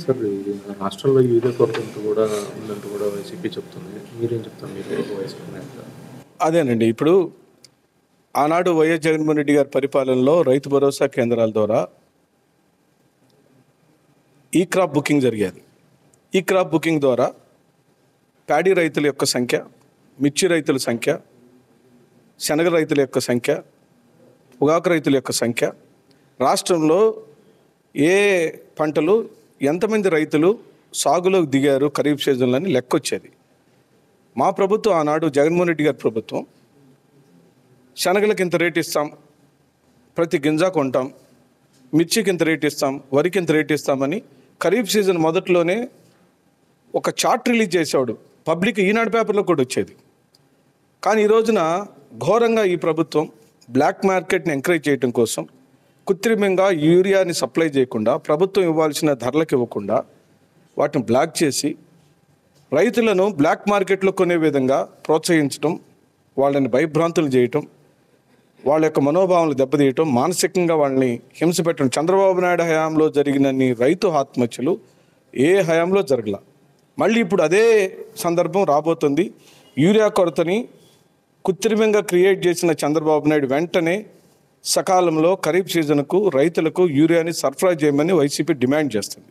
Sir ఇది రాష్ట్రంలో urea కొరత ఉందంటూ కూడా వైసీపీ చెప్తుంది. మీరేం చెప్తారు? మీరు ఒక వైసీపీ నేతగా. అదేనండి. ఇప్పుడు ఆనాడు వైఎస్ జగన్మోహన్ రెడ్డి గారి పరిపాలనలో రైతు భరోసా కేంద్రాల ద్వారా ఈ క్రాప్ బుకింగ్ జరిగేది. ఈ క్రాప్ బుకింగ్ ద్వారా ప్యాడీ రైతుల యొక్క సంఖ్య, మిర్చి రైతుల సంఖ్య, శనగ రైతుల యొక్క సంఖ్య, పొగాకు రైతుల యొక్క సంఖ్య, రాష్ట్రంలో ఏ పంటలు ఎంతమంది రైతులు సాగులోకి దిగారు ఖరీఫ్ సీజన్లో అని లెక్కొచ్చేది. మా ప్రభుత్వం ఆనాడు జగన్మోహన్ రెడ్డి గారి ప్రభుత్వం శనగలకి ఇంత రేట్ ఇస్తాం, ప్రతి గింజ కొంటాం, మిర్చికి ఇంత రేట్ ఇస్తాం, వరికి ఇంత రేట్ ఇస్తామని ఖరీఫ్ సీజన్ మొదట్లోనే ఒక చార్ట్ రిలీజ్ చేసేవాడు. పబ్లిక్ ఈనాడు పేపర్లో కూడా వచ్చేది. కానీ ఈ రోజున ఘోరంగా ఈ ప్రభుత్వం బ్లాక్ మార్కెట్ని ఎంకరేజ్ చేయడం కోసం కృత్రిమంగా యూరియాని సప్లై చేయకుండా, ప్రభుత్వం ఇవ్వాల్సిన ధరలకు ఇవ్వకుండా వాటిని బ్లాక్ చేసి రైతులను బ్లాక్ మార్కెట్లో కొనే విధంగా ప్రోత్సహించడం, వాళ్ళని భయభ్రాంతులు చేయటం, వాళ్ళ యొక్క మనోభావాలు దెబ్బతీయటం, మానసికంగా వాళ్ళని హింస పెట్టడం. చంద్రబాబు నాయుడు హయాంలో జరిగినన్ని రైతు ఆత్మహత్యలు ఏ హయాంలో జరగల. మళ్ళీ ఇప్పుడు అదే సందర్భం రాబోతుంది. యూరియా కొరతని కృత్రిమంగా క్రియేట్ చేసిన చంద్రబాబు నాయుడు వెంటనే సకాలంలో ఖరీఫ్ సీజన్కు రైతులకు యూరియాని సరఫరా చేయమని వైసీపీ డిమాండ్ చేస్తుంది.